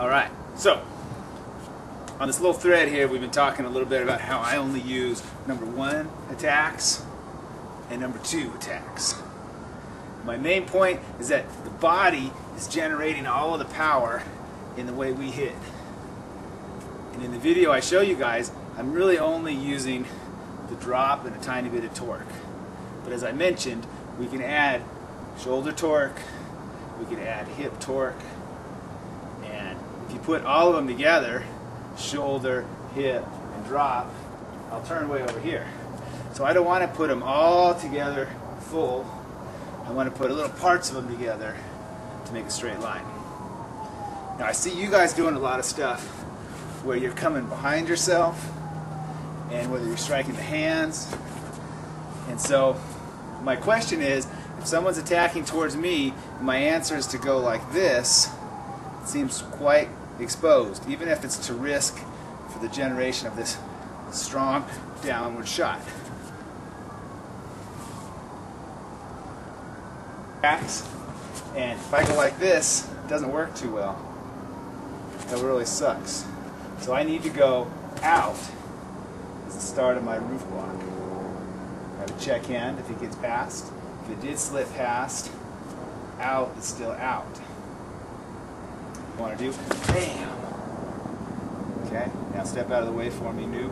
Alright, so on this little thread here we've been talking a little bit about how I only use number 1 attacks and number 2 attacks. My main point is that the body is generating all of the power in the way we hit. And in the video I show you guys, I'm really only using the drop and a tiny bit of torque. But as I mentioned, we can add shoulder torque, we can add hip torque, and if you put all of them together, shoulder, hip, and drop, I'll turn way over here. So I don't want to put them all together full. I want to put little parts of them together to make a straight line. Now I see you guys doing a lot of stuff where you're coming behind yourself, and whether you're striking the hands. And so my question is, if someone's attacking towards me, my answer is to go like this. It seems quite exposed, even if it's to risk for the generation of this strong downward shot. And if I go like this, it doesn't work too well. That really sucks. So I need to go out as the start of my roof block. I have a check hand if it gets past. If it did slip past, out is still out. Want to do? Bam! Okay, now step out of the way for me, noob.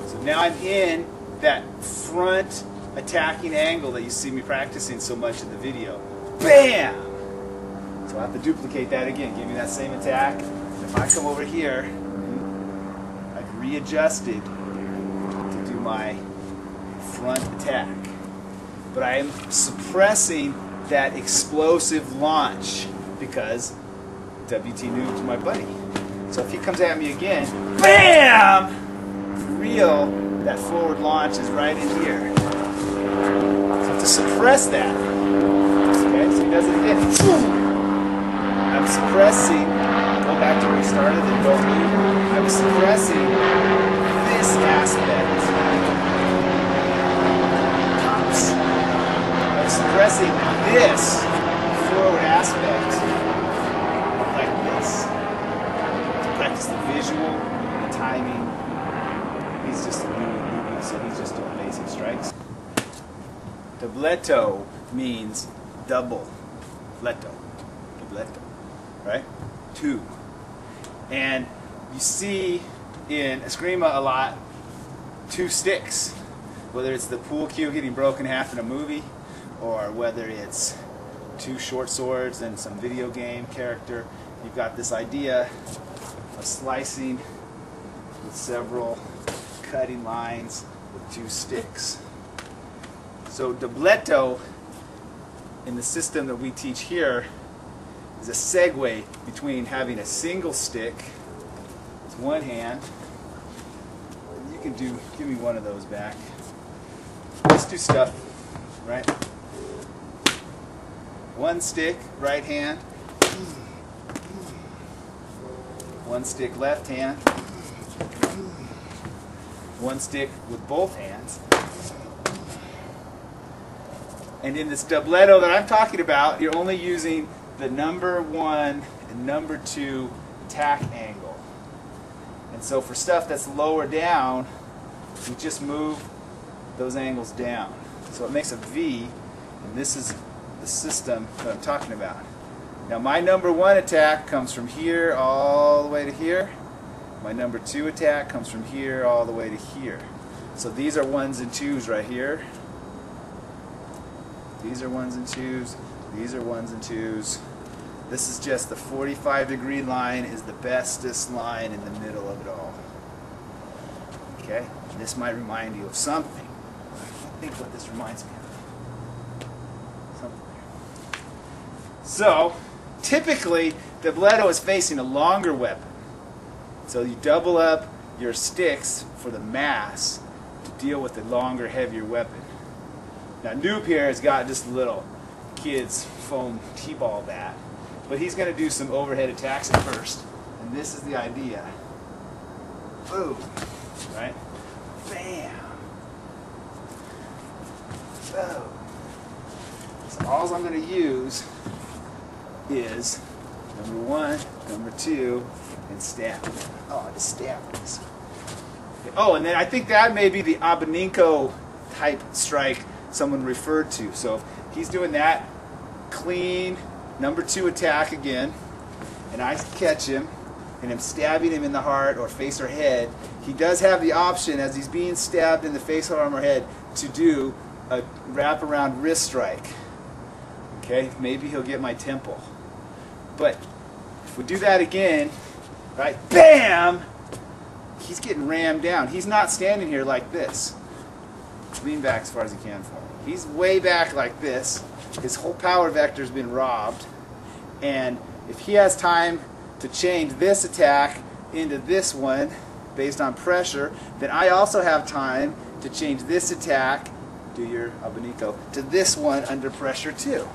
So now I'm in that front attacking angle that you see me practicing so much in the video. Bam! So I have to duplicate that again. Give me that same attack. If I come over here, I've readjusted to do my front attack. But I am suppressing that explosive launch because WT Noob's my buddy. So if he comes at me again, BAM! For real, that forward launch is right in here. So I have to suppress that. Okay, so he does it again. I'm suppressing, go back to where we started and go move. I'm suppressing this aspect. I'm suppressing this forward aspect like this. To practice the visual, the timing. He's just a newbie, so he's just doing basic strikes. Dobleto means double. Dobleto. Dobleto. Right? 2. And you see in Escrima a lot 2 sticks. Whether it's the pool cue getting broken in half in a movie, or whether it's 2 short swords and some video game character, you've got this idea of slicing with several cutting lines with 2 sticks. So dobleto in the system that we teach here is a segue between having a single stick with one hand. You can do, give me one of those back. Let's do stuff, right? One stick, right hand. One stick, left hand. One stick with both hands. And in this dobleto that I'm talking about, you're only using the number 1 and number 2 attack angle. And so for stuff that's lower down, we just move those angles down. So it makes a V, and this is the system that I'm talking about. Now my number 1 attack comes from here all the way to here. My number 2 attack comes from here all the way to here. So these are 1s and 2s right here. These are 1s and 2s. These are 1s and 2s. This is just the 45-degree line is the bestest line in the middle of it all. Okay? And this might remind you of something. I think what this reminds me of. Something. So, typically, dobleto is facing a longer weapon. So you double up your sticks for the mass to deal with the longer, heavier weapon. Now Noob here has got just a little kid's foam t-ball bat, but he's going to do some overhead attacks at first, and this is the idea. Boom, right? Bam. Boom. So all I'm going to use is Number one, number two, and stab. Oh, I just stabbed this. Oh, and then I think that may be the Abanico type strike someone referred to. So if he's doing that clean number two attack again, and I catch him, and I'm stabbing him in the heart or face or head, he does have the option, as he's being stabbed in the face, arm, or head, to do a wraparound wrist strike. Okay, maybe he'll get my temple. But if we do that again, right, bam, he's getting rammed down. He's not standing here like this. Lean back as far as he can for me. He's way back like this. His whole power vector's been robbed. And if he has time to change this attack into this one based on pressure, then I also have time to change this attack, do your abanico, to this one under pressure too.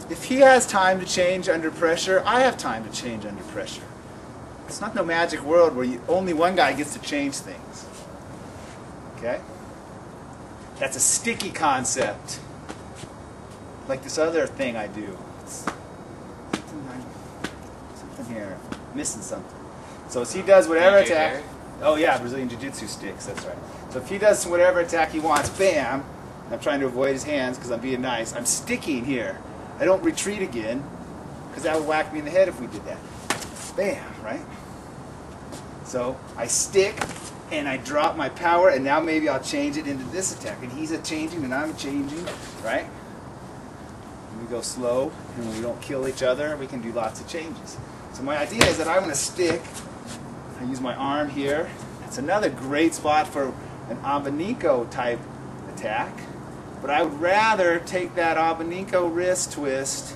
If he has time to change under pressure, I have time to change under pressure. It's not no magic world where only one guy gets to change things. Okay? That's a sticky concept. Like this other thing I do. Something here. Missing something. So as he does whatever attack. Oh yeah, Brazilian Jiu-Jitsu sticks, that's right. So if he does whatever attack he wants, bam, I'm trying to avoid his hands because I'm being nice. I'm sticking here. I don't retreat again because that would whack me in the head if we did that. Bam, right? So I stick and I drop my power, and now maybe I'll change it into this attack. And he's changing and I'm changing, right? And we go slow, and when we don't kill each other, we can do lots of changes. So my idea is that I'm going to stick. I use my arm here. It's another great spot for an abanico type attack. But I would rather take that abanico wrist twist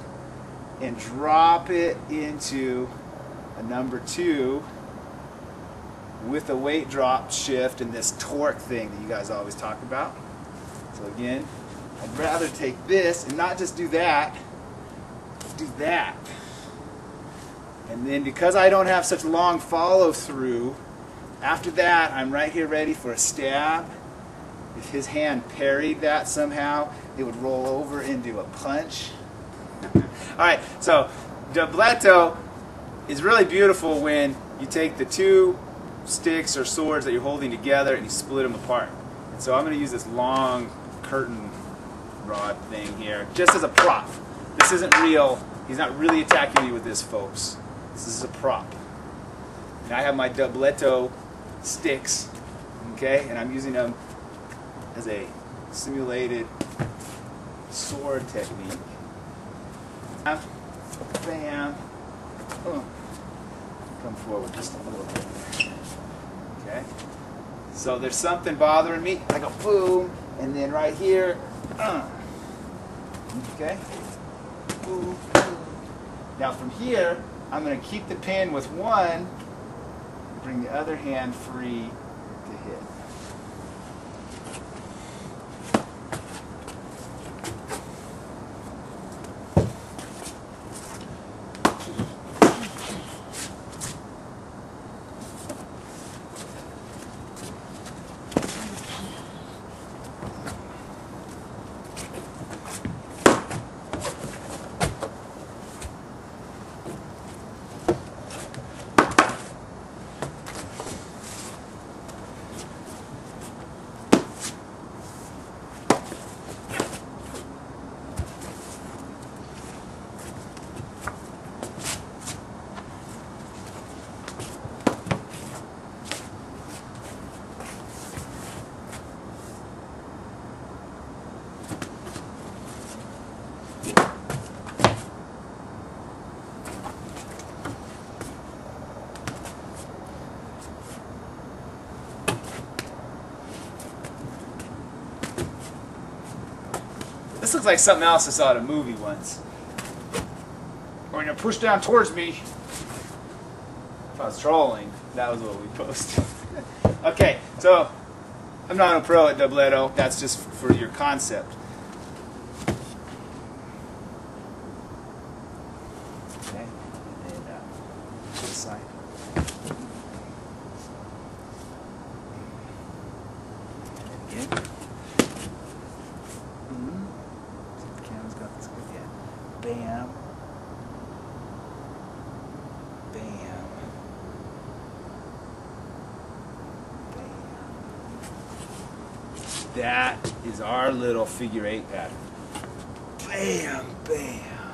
and drop it into a number two with a weight drop shift and this torque thing that you guys always talk about. So again, I'd rather take this and not just do that, do that. And then because I don't have such long follow through, after that I'm right here ready for a stab. If his hand parried that somehow, it would roll over into a punch. Alright, so doubletto is really beautiful when you take the two sticks or swords that you're holding together and you split them apart. And so I'm going to use this long curtain rod thing here just as a prop. This isn't real. He's not really attacking me with this, folks. This is a prop. And I have my doubletto sticks, okay, and I'm using them as a simulated sword technique. Bam. Come forward just a little bit. Okay. So there's something bothering me. I go boom, and then right here. Okay. Boom, boom. Now from here, I'm going to keep the pin with one, bring the other hand free to hit. This looks like something else I saw in a movie once. Or you're pushed down towards me. If I was trolling, that was what we posted. Okay, so I'm not a pro at doubletto. That's just for your concept. Okay, and then to the side. And again. Bam. that is our little figure 8 pattern. Bam, bam.